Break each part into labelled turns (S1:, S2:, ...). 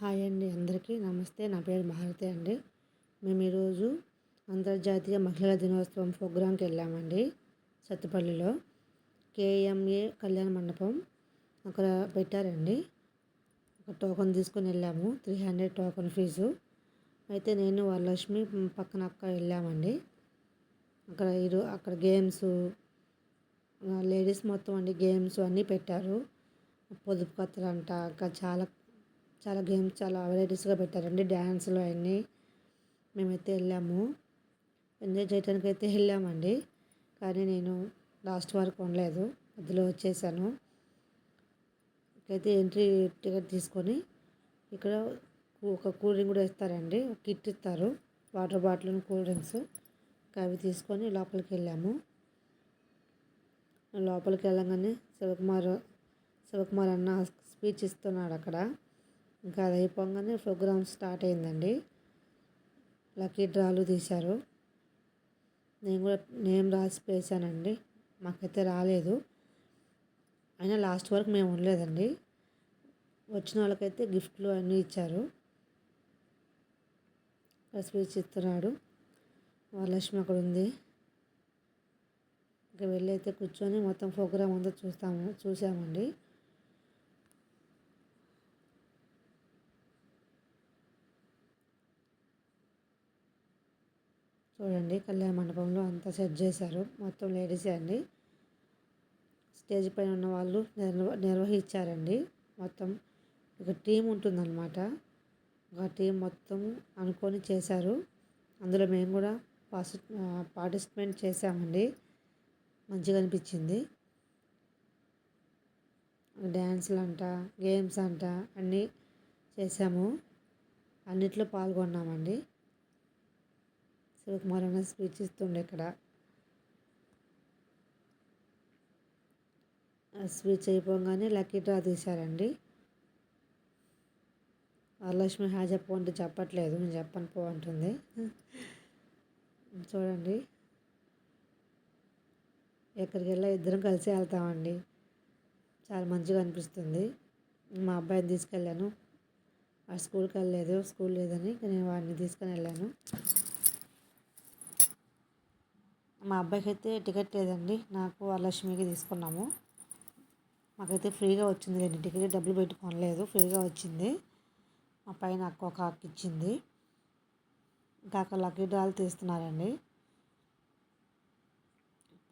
S1: Hi అండి, అందరికీ నమస్తే. నా పేరు భారతి అండి. మేము ఈరోజు అంతర్జాతీయ మహిళా దినోత్సవం ప్రోగ్రాంకి వెళ్ళామండి. సత్తుపల్లిలో కేఎంఏ కళ్యాణ మండపం అక్కడ పెట్టారండి. ఒక టోకెన్ తీసుకొని వెళ్ళాము, 300 టోకెన్ ఫీజు. అయితే నేను వరలక్ష్మి పక్కన అక్క వెళ్ళామండి. అక్కడ గేమ్స్, లేడీస్ మొత్తం అండి గేమ్స్ అన్నీ పెట్టారు. పొదుపు కత్తలు అంట, ఇంకా చాలా చాలా గేమ్స్ చాలా వెరైటీస్గా పెట్టారండి. డ్యాన్సులు అవన్నీ మేమైతే వెళ్ళాము, ఎంజాయ్ చేయడానికి అయితే వెళ్ళామండి. కానీ నేను లాస్ట్ వరకు ఉండలేదు, మధ్యలో వచ్చేసాను. అయితే ఎంట్రీ టికెట్ తీసుకొని ఇక్కడ ఒక కూల్ డ్రింక్ కూడా ఇస్తారండి, ఒక కిట్ ఇస్తారు, వాటర్ బాటిల్ కూల్ డ్రింక్స్. అవి తీసుకొని లోపలికి వెళ్ళాము. లోపలికి వెళ్ళగానే శివకుమార్ అన్న స్పీచ్ ఇస్తున్నాడు అక్కడ. ఇంకా అది అయిపోగానే ప్రోగ్రామ్ స్టార్ట్ అయిందండి. లక్కీ డ్రాలు తీశారు. నేను కూడా నేమ్ రాసి వేసానండి, మాకైతే రాలేదు. అయినా లాస్ట్ వరకు మేము ఉండలేదండి. వచ్చిన వాళ్ళకైతే గిఫ్ట్లు అన్నీ ఇచ్చారు. స్పీచ్ ఇస్తున్నాడు, వరలక్ష్మి అక్కడ ఉంది. ఇంకా వెళ్ళి అయితే కూర్చొని మొత్తం ప్రోగ్రామ్ అంతా చూసామండి. చూడండి, కళ్యాణ మండపంలో అంతా సెట్ చేశారు, మొత్తం లేడీసే అండి. స్టేజ్ పైన ఉన్న వాళ్ళు నిర్వహించారండి. మొత్తం ఒక టీం ఉంటుందన్నమాట, ఒక టీం మొత్తం అనుకొని చేశారు. అందులో మేము కూడా పార్టిసిపేట్ చేసామండి. మంచిగా అనిపించింది. డ్యాన్సులు అంట, గేమ్స్ అంట అన్నీ చేసాము, అన్నిట్లో పాల్గొన్నామండి. శివకుమార్ అన్న స్పీచ్ ఇస్తుండే ఇక్కడ. స్పీచ్ అయిపోగానే లక్కీ డ్రా తీశారండి. వరలక్ష్మి హాయ్ చెప్పు అంటే చెప్పట్లేదు, నేను చెప్పను పో అంటుంది. చూడండి, ఎక్కడికి వెళ్ళా ఇద్దరం కలిసి వెళ్తామండి, చాలా మంచిగా అనిపిస్తుంది. మా అబ్బాయిని తీసుకెళ్ళాను, వాడు స్కూల్కి వెళ్ళలేదు, స్కూల్ లేదని నేను వాడిని తీసుకొని వెళ్ళాను. మా అబ్బాయికి అయితే టికెట్ లేదండి, నాకు వరలక్ష్మికి తీసుకున్నాము. మాకైతే ఫ్రీగా వచ్చింది, 2 టికెట్ డబ్బులు పెట్టుకోలేదు, ఫ్రీగా వచ్చింది. మా పైన ఒక అక్క ఇచ్చింది. ఇంకా అక్కడ లక్కీ డ్రాలు తీస్తున్నారండి.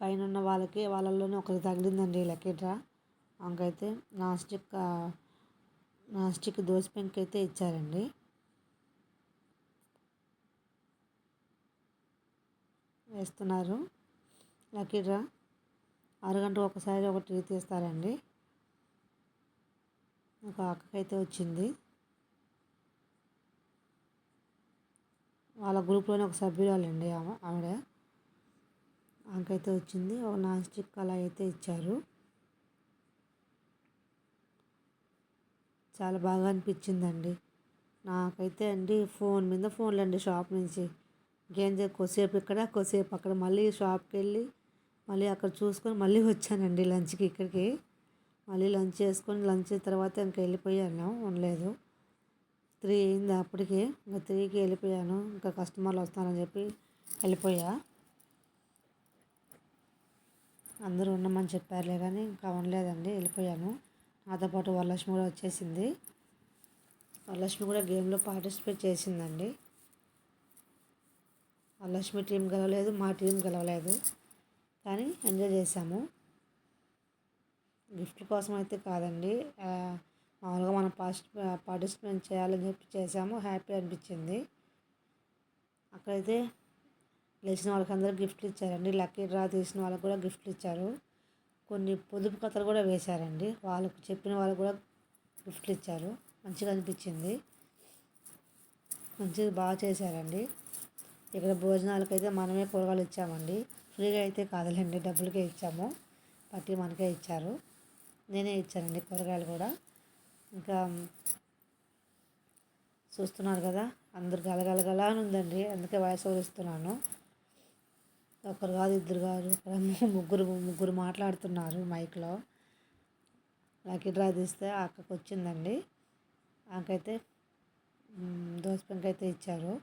S1: పైన ఉన్న వాళ్ళలోనే ఒకరికి తగిలిందండి లక్కీ డ్రా. ఆమెకైతే నాన్ స్టిక్ దోశ పెంకు అయితే ఇచ్చారండి. వేస్తున్నారు లక్కీ డ్రా. 6 గంటలకు ఒకసారి ఒకటి తీస్తారండి. ఒక అక్కకైతే వచ్చింది, వాళ్ళ గ్రూప్లోనే ఒక సభ్యురాలండి ఆమెకైతే వచ్చింది. ఒక నాన్ స్టిక్ అలా అయితే ఇచ్చారు. చాలా బాగా అనిపించిందండి నాకైతే అండి. ఫోన్లు అండి షాప్ నుంచి. కొద్దిసేపు ఇక్కడ కొద్దిసేపు అక్కడ, మళ్ళీ షాప్కి వెళ్ళి మళ్ళీ అక్కడ చూసుకొని మళ్ళీ వచ్చానండి లంచ్కి ఇక్కడికి. మళ్ళీ లంచ్ చేసుకొని లంచ్ తర్వాత ఇంకా వెళ్ళిపోయాను, ఉండలేదు. 3 అయింది అప్పటికే. ఇంకా 3కి వెళ్ళిపోయాను, ఇంకా కస్టమర్లు వస్తారని చెప్పి వెళ్ళిపోయా. అందరూ ఉండమని చెప్పారులే కానీ ఇంకా ఉండలేదండి, వెళ్ళిపోయాను. నాతో పాటు వరలక్ష్మి కూడా వచ్చేసింది. వరలక్ష్మి కూడా గేమ్లో పార్టిసిపేట్ చేసిందండి. వరలక్ష్మి టీం గెలవలేదు, మా టీం గెలవలేదు, కానీ ఎంజాయ్ చేసాము. గిఫ్ట్ కోసం అయితే కాదండి, మామూలుగా మనం పార్టిసిపేట్ చేయాలని చెప్పి చేసాము. హ్యాపీ అనిపించింది. అక్కడైతే గెలిచిన వాళ్ళకి అందరూ గిఫ్ట్లు ఇచ్చారండి. లక్కీ డ్రా తీసిన వాళ్ళకి కూడా గిఫ్ట్లు ఇచ్చారు. కొన్ని పొదుపు కథలు కూడా వేశారండి, వాళ్ళకు చెప్పిన వాళ్ళకు కూడా గిఫ్ట్లు ఇచ్చారు. మంచిగా అనిపించింది, మంచిగా బాగా చేశారండి. ఇక్కడ భోజనాలకైతే మనమే కూరగాయలు ఇచ్చామండి, ఫ్రీగా అయితే కాదులేండి, డబ్బులకే ఇచ్చాము. పట్టి మనకే ఇచ్చారు, నేనే ఇచ్చానండి కూరగాయలు కూడా. ఇంకా చూస్తున్నారు కదా, అందరు గలగలగలా అని ఉందండి, అందుకే వాయిస్ ఓవర్ ఇస్తున్నాను. ఒకరు కాదు, ఇద్దరు కాదు, ముగ్గురు మాట్లాడుతున్నారు మైక్లో. లక్కీ డ్రా తీస్తే ఆ అక్కకు వచ్చిందండి. ఆమెకైతే దోసపెంక అయితే ఇచ్చారు.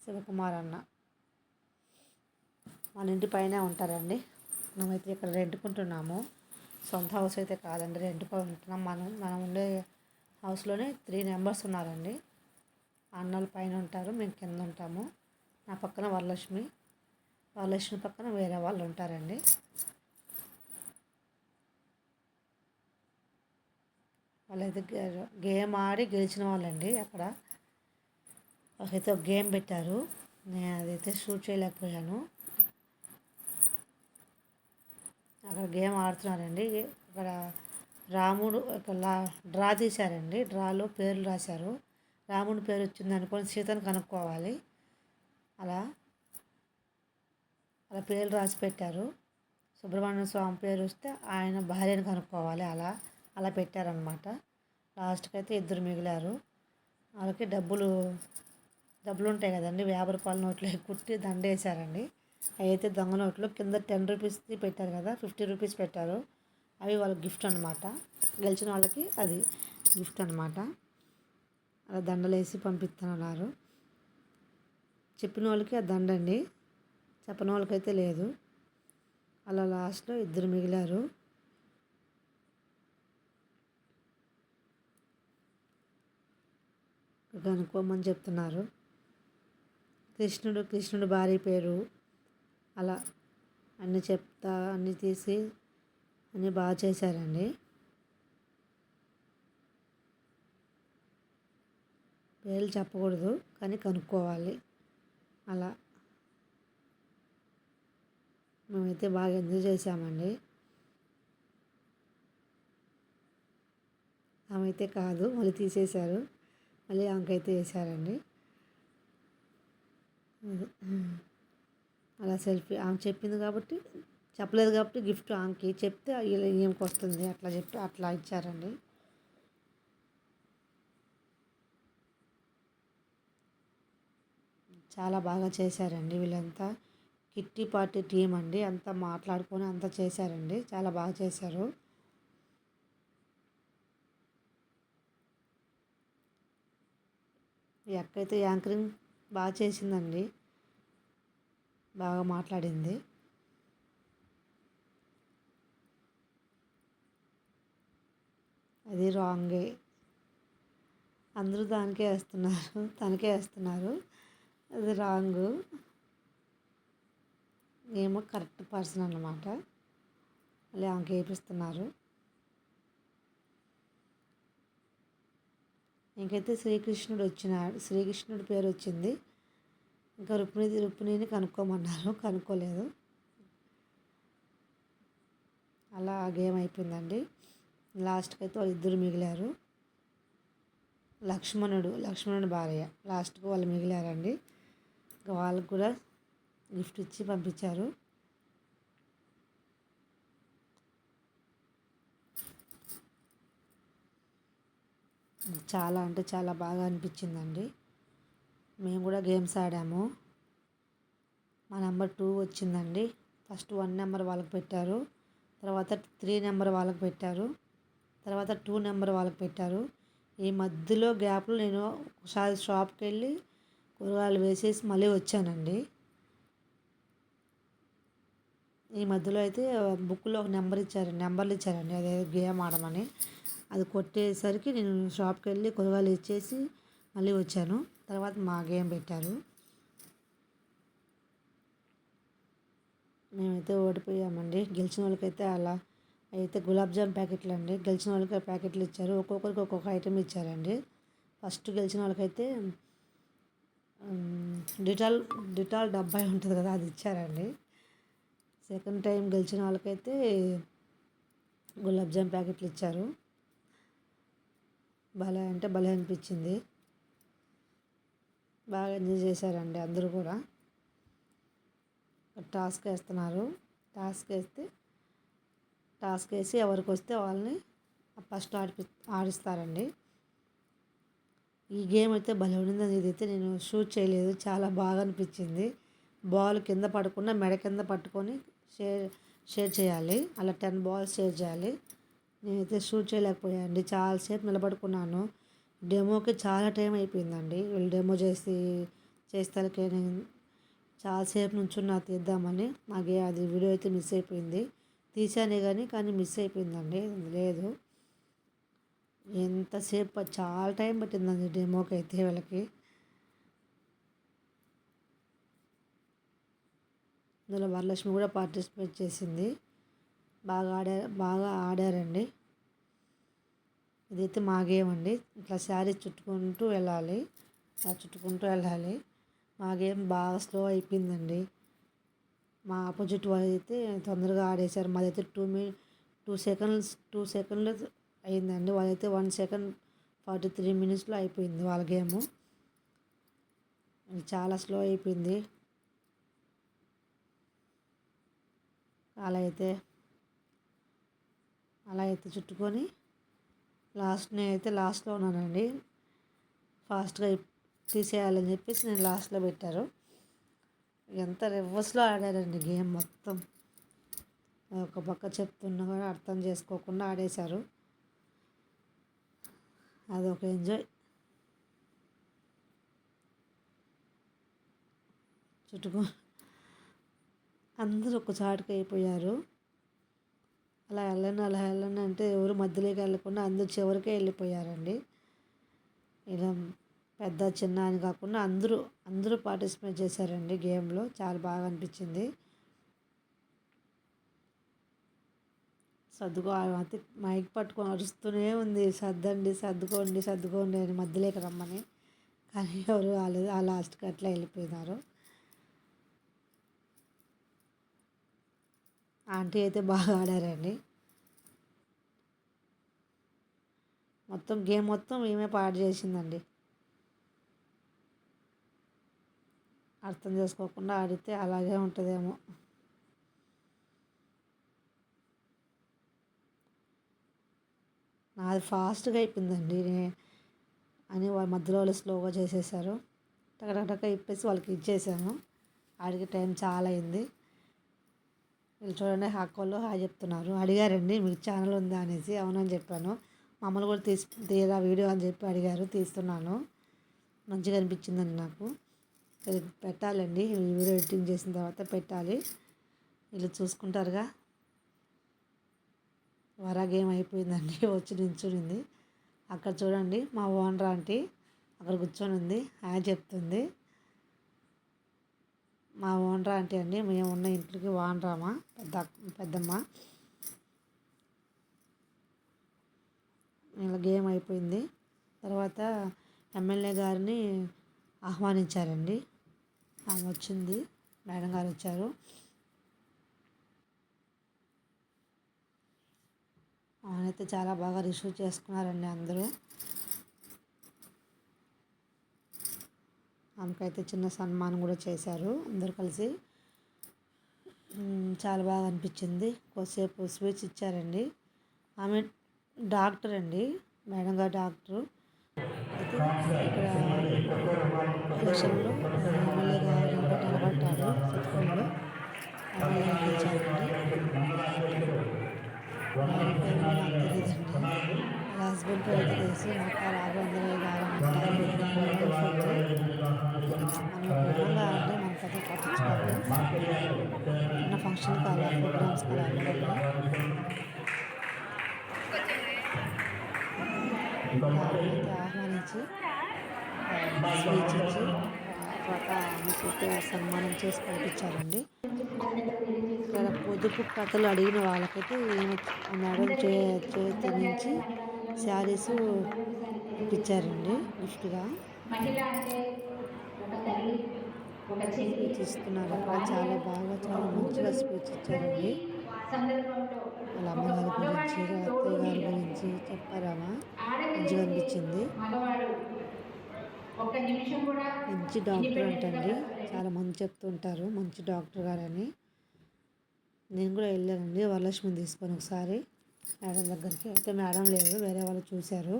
S1: శివకుమార్ అన్న మన ఇంటి పైనే ఉంటారండి. మనమైతే ఇక్కడ రెంట్కుంటున్నాము. సొంత హౌస్ అయితే కాదండి, రెంట్కి ఉంటున్నాం. మనం ఉండే హౌస్లోనే 3 మెంబర్స్ ఉన్నారండి. అన్నలు పైన ఉంటారు, మేము కింద ఉంటాము. నా పక్కన వరలక్ష్మి పక్కన వేరే వాళ్ళు ఉంటారండి. వాళ్ళైతే గేమ్ ఆడి గెలిచిన వాళ్ళండి. అక్కడ అయితే ఒక గేమ్ పెట్టారు, నేను అదైతే షూట్ చేయలేకపోయాను. అక్కడ గేమ్ ఆడుతున్నారండి. అక్కడ రాముడు డ్రా తీశారండి. డ్రాలో పేర్లు రాశారు. రాముడి పేరు వచ్చింది అనుకొని సీతను కనుక్కోవాలి. అలా పేర్లు రాసి పెట్టారు. సుబ్రహ్మణ్య స్వామి పేరు వస్తే ఆయన భార్యను కనుక్కోవాలి. అలా పెట్టారనమాట. లాస్ట్కి అయితే 2 మిగిలారు. వాళ్ళకి డబ్బులు ఉంటాయి కదండి, 50 రూపాయల నోట్లు కుట్టి దండేశారండి. అవి అయితే దొంగ నోట్లు. కింద 10 రూపీస్ది పెట్టారు కదా, 50 రూపీస్ పెట్టారు. అవి వాళ్ళకి గిఫ్ట్ అనమాట. గెలిచిన వాళ్ళకి అది గిఫ్ట్ అనమాట. అలా దండలేసి పంపిస్తున్నారు. చెప్పిన వాళ్ళకి ఆ దండండి, చెప్పని వాళ్ళకైతే లేదు. అలా లాస్ట్లో 2 మిగిలారు. కనుక్కోమని చెప్తున్నారు. కృష్ణుడు భార్య పేరు అలా అన్నీ తీసి అన్నీ బాగా చేశారండి. పేర్లు చెప్పకూడదు కానీ కనుక్కోవాలి. అలా మేమైతే బాగా ఎంజాయ్ చేసామండి. ఆమె అయితే కాదు, మళ్ళీ తీసేశారు. మళ్ళీ ఆమెకైతే వేశారండి. అలా సెల్ఫీ ఆమె చెప్పింది కాబట్టి, చెప్పలేదు కాబట్టి గిఫ్ట్ ఆమెకి చెప్తే ఈమెకి వస్తుంది అట్లా చెప్పి అట్లా ఇచ్చారండి. చాలా బాగా చేశారండి వీళ్ళంతా. కిట్టి పార్టీ టీం అండి, అంతా మాట్లాడుకొని అంతా చేశారండి. చాలా బాగా చేశారు. ఈ అక్క అయితే యాంకరింగ్ బాగా చేసిందండి, బాగా మాట్లాడింది. అది రాంగే, అందరూ దానికే వేస్తున్నారు, తనకే వేస్తున్నారు. అది రాంగు, ఏమో కరెక్ట్ పర్సన్ అన్నమాట. మళ్ళీ ఆమెకి వేపిస్తున్నారు. ఇంకైతే శ్రీకృష్ణుడి పేరు వచ్చింది. ఇంకా రుక్మిణిని కనుక్కోమన్నారు, కనుక్కోలేదు. అలా గేమ్ అయిపోయిందండి. లాస్ట్కి అయితే వాళ్ళు 2 మిగిలారు. లక్ష్మణుడి భార్య లాస్ట్కి వాళ్ళు మిగిలారండి. ఇంకా వాళ్ళకు కూడా గిఫ్ట్ ఇచ్చి పంపించారు. చాలా అంటే చాలా బాగా అనిపించిందండి. మేము కూడా గేమ్స్ ఆడాము. మా నెంబర్ 2 వచ్చిందండి. ఫస్ట్ 1 నెంబర్ వాళ్ళకి పెట్టారు, తర్వాత 3 నెంబర్ వాళ్ళకి పెట్టారు, తర్వాత 2 నెంబర్ వాళ్ళకి పెట్టారు. ఈ మధ్యలో గ్యాప్లో నేను ఒకసారి షాప్కి వెళ్ళి కూరగాయలు వేసేసి మళ్ళీ వచ్చానండి. ఈ మధ్యలో అయితే బుక్లో ఒక నెంబర్లు ఇచ్చారండి, అదే గేమ్ ఆడమని. అది కొట్టేసరికి నేను షాప్కి వెళ్ళి కూరగాయలు ఇచ్చేసి మళ్ళీ వచ్చాను. తర్వాత మా గేమ్ పెట్టారు. మేమైతే ఓడిపోయామండి. గెలిచిన వాళ్ళకైతే అలా అయితే గులాబ్ జామ్ ప్యాకెట్లు అండి, గెలిచిన వాళ్ళకి ప్యాకెట్లు ఇచ్చారు. ఒక్కొక్కరికి ఒక్కొక్క ఐటెం ఇచ్చారండి. ఫస్ట్ గెలిచిన వాళ్ళకైతే డిటాల్ డబ్బా ఉంటుంది కదా, అది ఇచ్చారండి. సెకండ్ టైం గెలిచిన వాళ్ళకైతే గులాబ్ జామ్ ప్యాకెట్లు ఇచ్చారు. భలే అంటే భలే అనిపించింది. బాగా ఎంజాయ్ చేశారండి అందరూ కూడా. టాస్క్ వేస్తున్నారు. టాస్క్ వేసి ఎవరికి వస్తే వాళ్ళని ఫస్ట్ ఆడిస్తారండి. ఈ గేమ్ అయితే భలే ఉండిందని, ఇదైతే నేను షూట్ చేయలేదు, చాలా బాగా అనిపించింది. బాల్ కింద పడకుండా మెడ కింద పట్టుకొని షేర్ చేయాలి. అలా 10 బాల్స్ షేర్ చేయాలి. నేనైతే షూట్ చేయలేకపోయానండి. చాలాసేపు నిలబడుకున్నాను. డెమోకి చాలా టైం అయిపోయిందండి. వీళ్ళు డెమో చేసేసరికి నేను చాలాసేపు నుంచున్నా తీద్దామని. అది వీడియో అయితే మిస్ అయిపోయింది. తీసానే కానీ మిస్ అయిపోయిందండి. లేదు, ఎంతసేపు చాలా టైం పట్టిందండి డెమోకి అయితే వీళ్ళకి. ఇందులో వరలక్ష్మి కూడా పార్టిసిపేట్ చేసింది. బాగా ఆడారండి. ఇదైతే మా గేమ్ అండి. ఇట్లా శారీ చుట్టుకుంటూ వెళ్ళాలి. మా గేమ్ బాగా స్లో అయిపోయిందండి. మా ఆపోజిట్ వాళ్ళు అయితే తొందరగా ఆడేశారు. మాదైతే 2 సెకండ్లు అయిందండి. వాళ్ళైతే 1 సెకండ్ 43 మినిట్స్లో అయిపోయింది వాళ్ళ గేము. చాలా స్లో అయిపోయింది. అలా అయితే చుట్టుకొని లాస్ట్లో ఉన్నానండి. ఫాస్ట్గా తీసేయాలని చెప్పేసి నేను లాస్ట్లో పెట్టారు. ఎంత రివర్స్లో ఆడారండి గేమ్ మొత్తం. ఒక పక్క చెప్తున్నా కూడా అర్థం చేసుకోకుండా ఆడేశారు. అదొక ఎంజాయ్. అందరూ ఒక చాటుకు అయిపోయారు. అలా వెళ్ళండి అంటే ఎవరు మధ్యలోకి వెళ్ళకుండా అందరూ చివరికే వెళ్ళిపోయారండి. ఇలా పెద్ద చిన్న అని కాకుండా అందరూ పార్టిసిపేట్ చేశారండి గేమ్లో. చాలా బాగా అనిపించింది. అయితే మైక్ పట్టుకొని అరుస్తూనే ఉంది, సర్దుకోండి అని మధ్యలోకి రమ్మని. కానీ ఎవరు రాలేదు. ఆ లాస్ట్కి అట్లా వెళ్ళిపోయినారు. ఆంటీ అయితే బాగా ఆడారండి. గేమ్ మొత్తం ఏమే పాడు చేసిందండి. అర్థం చేసుకోకుండా ఆడితే అలాగే ఉంటుందేమో. నాది ఫాస్ట్గా అయిపోయిందండి. అని వాళ్ళ మధ్యలో వాళ్ళు స్లోగా చేసేసారు. టక ఇప్పేసి వాళ్ళకి ఇచ్చేసాను. ఆడికి టైం చాలా అయింది. వీళ్ళు చూడండి వాళ్ళు హాయ్ చెప్తున్నారు. అడిగారండి మీకు ఛానల్ ఉందా అనేసి. అవునని చెప్పాను. మమ్మల్ని కూడా తీరా వీడియో అని చెప్పి అడిగారు. తీస్తున్నాను. మంచిగా అనిపించిందండి నాకు. పెట్టాలండి. వీడియో ఎడిటింగ్ చేసిన తర్వాత పెట్టాలి. వీళ్ళు చూసుకుంటారుగా. గేమ్ అయిపోయిందండి. వచ్చి నించునింది. అక్కడ చూడండి మా ఓనర్ ఆంటీ అక్కడ కూర్చొని ఉంది. హాయ్ చెప్తుంది. మా ఓనర్ ఆంటీ అండి. మేము ఉన్న ఇంట్లోకి ఓనరామా పెద్దమ్మ. ఇలా గేమ్ అయిపోయింది. తర్వాత ఎమ్మెల్యే గారిని ఆహ్వానించారండి. ఆమె వచ్చింది. మేడం గారు వచ్చారు. ఆమెనైతే చాలా బాగా రిసీవ్ చేసుకున్నారండి అందరూ. ఆమెకైతే చిన్న సన్మానం కూడా చేశారు అందరూ కలిసి. చాలా బాగా అనిపించింది. కొద్దిసేపు స్పీచ్ ఇచ్చారండి. ఆమె డాక్టర్ అండి. మేడం గారు డాక్టరు. అయితే ఇక్కడ ఎలక్షన్లో ఎమ్మెల్యేగా నిలబడ్డారు. సత్తుపల్లిలో ఎమ్మెల్యేగా గెలిచారండి. వారి పేరు నాకు తెలియదండి. వాళ్ళ హస్బెండ్ పేరు అయితే తెలుసు. నక్కా రాఘవేంద్రయ్య గారు అంటారు. వైఫ్ అయితే మనం గుణంగా అంటే మన కథ పట్టించుకోవాలి. ఉన్న ఫంక్షన్కి అలా ప్రోగ్రామ్స్కి అలా వెళ్ళడండి. అయితే ఆహ్వానించి స్పీచ్ ఇచ్చి తర్వాత ఆమెకి సన్మానం చేసి పంపించారండి. ఇక్కడ పొదుపు కథలు అడిగిన వాళ్ళకైతే మేడం చేతి నుంచి శారీస్ ఇప్పించారండి గిఫ్ట్గా. స్పీచ్ ఇస్తున్నారు. అక్కడ చాలా మంచిగా స్పీచ్ ఇచ్చారండి. వాళ్ళ అమ్మగారి గురించి అత్తయ్య గారి గురించి చెప్పారామా. మంచిగా అనిపించింది. మంచి డాక్టర్ అంటండి. చాలా మంది చెప్తుంటారు మంచి డాక్టర్ గారని. నేను కూడా వెళ్ళానండి వరలక్ష్మిని తీసుకొని ఒకసారి మేడం దగ్గరికి. అయితే మేడం లేదు, వేరే వాళ్ళు చూశారు.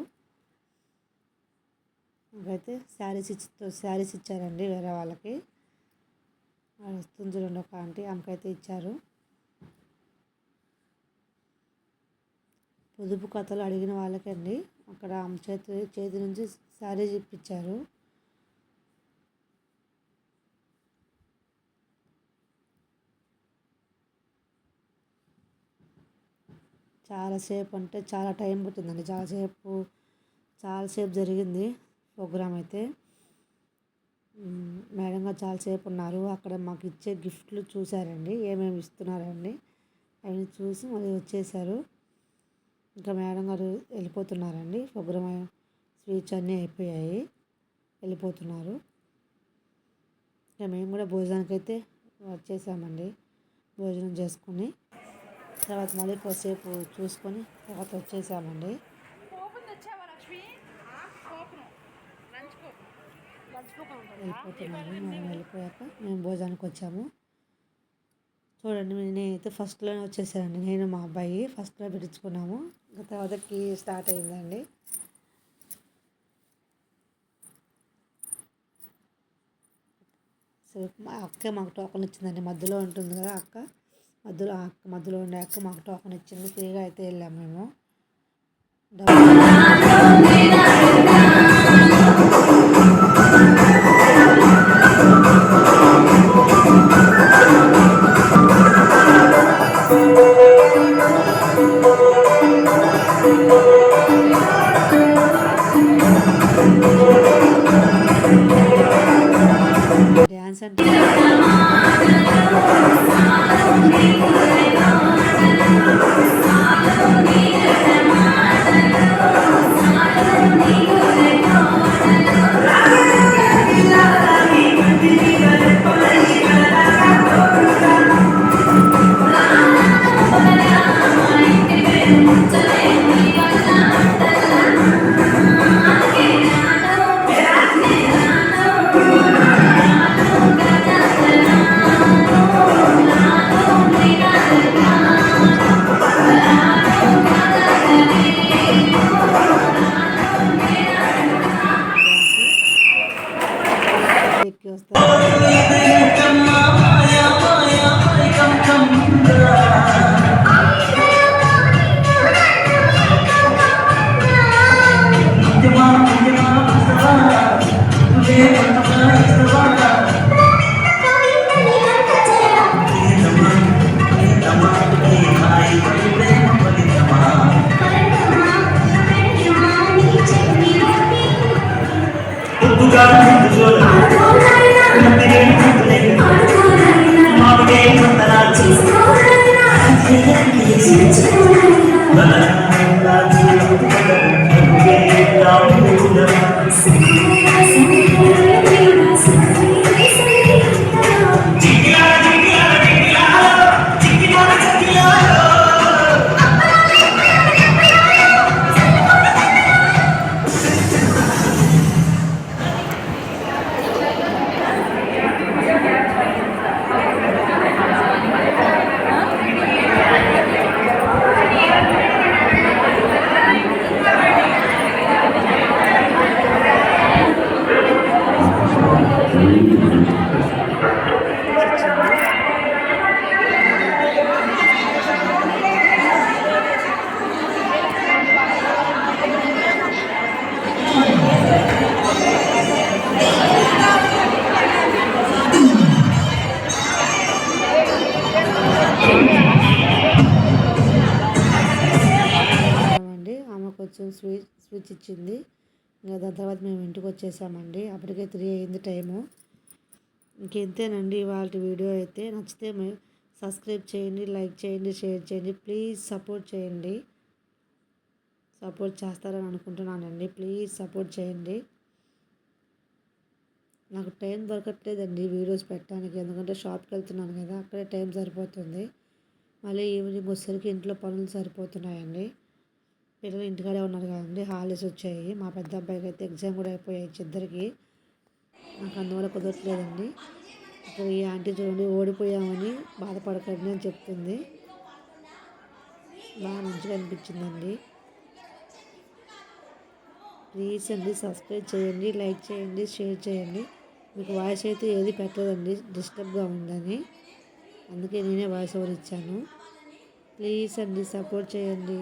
S1: అయితే శారీస్ ఇచ్చారండి వేరే వాళ్ళకి. వస్తుంది చూడండి ఒక ఆంటీ, ఆమెకైతే ఇచ్చారు. పొదుపు కథలు అడిగిన వాళ్ళకండి అక్కడ ఆమె చేతి నుంచి శారీ ఇప్పించారు. చాలాసేపు అంటే చాలా టైం పట్టిందండి. చాలాసేపు జరిగింది ప్రోగ్రాం అయితే. మేడం గారు చాలాసేపు ఉన్నారు. అక్కడ మాకు ఇచ్చే గిఫ్ట్లు చూసారండి, ఏమేమి ఇస్తున్నారండి అవన్నీ చూసి మళ్ళీ వచ్చేసారు. ఇంకా మేడం గారు వెళ్ళిపోతున్నారండి. ప్రోగ్రామ్ స్వీట్స్ అన్నీ అయిపోయాయి, వెళ్ళిపోతున్నారు. ఇంకా మేము కూడా భోజనానికి అయితే వచ్చేసామండి. భోజనం చేసుకుని తర్వాత మళ్ళీ కొద్దిసేపు చూసుకొని తర్వాత వచ్చేసామండి. వెళ్ళిపోతున్నాము. మేము వెళ్ళిపోయాక మేము భోజనానికి వచ్చాము. చూడండి, నేనైతే ఫస్ట్లోనే వచ్చేసానండి. నేను మా అబ్బాయి ఫస్ట్లో పెట్టించుకున్నాము. ఇంకా తర్వాత కీ స్టార్ట్ అయిందండి. సో మా అక్క మాకు టోకన్ ఇచ్చిందండి. మధ్యలో ఉంటుంది కదా అక్క, మధ్యలో ఉండే అక్క మాకు టోకన్ ఇచ్చింది. ఫ్రీగా అయితే వెళ్ళాము మేము. డ్యాన్స్ అంటే ఎక్కి వస్తారు. కొంచెం స్విచ్ ఇచ్చింది. ఇంకా దాని తర్వాత మేము ఇంటికి వచ్చేసామండి. అప్పటికే 3 అయింది టైము. ఇంకెంతేనండి ఇవాళ వీడియో అయితే. నచ్చితే సబ్స్క్రైబ్ చేయండి, లైక్ చేయండి, షేర్ చేయండి. ప్లీజ్ సపోర్ట్ చేయండి. సపోర్ట్ చేస్తారని అనుకుంటున్నానండి. ప్లీజ్ సపోర్ట్ చేయండి. నాకు టైం దొరకట్లేదండి వీడియోస్ పెట్టడానికి. ఎందుకంటే షాప్కి వెళ్తున్నాను కదా, అక్కడే టైం సరిపోతుంది. మళ్ళీ ఈవినింగ్ వచ్చేసరికి ఇంట్లో పనులు సరిపోతున్నాయండి. పిల్లలు ఇంటికాడే ఉన్నారు కదండి, హాలిడేస్ వచ్చాయి. మా పెద్ద అబ్బాయికి అయితే ఎగ్జామ్ కూడా అయిపోయాయి ఇద్దరికి. నాకు అందువల్ల కుదరట్లేదండి. ఇక్కడ ఈ ఆంటీ చూడండి, ఓడిపోయామని బాధపడకండి అని చెప్తుంది. బాగా మంచిగా అనిపించిందండి. ప్లీజ్ అండి సబ్స్క్రైబ్ చేయండి, లైక్ చేయండి, షేర్ చేయండి. మీకు వాయిస్ అయితే ఏది పెట్టలేదండి, డిస్టర్బ్గా ఉందని. అందుకే నేనే వాయిస్ ఓవర్ ఇచ్చాను. ప్లీజ్ అండి సపోర్ట్ చేయండి.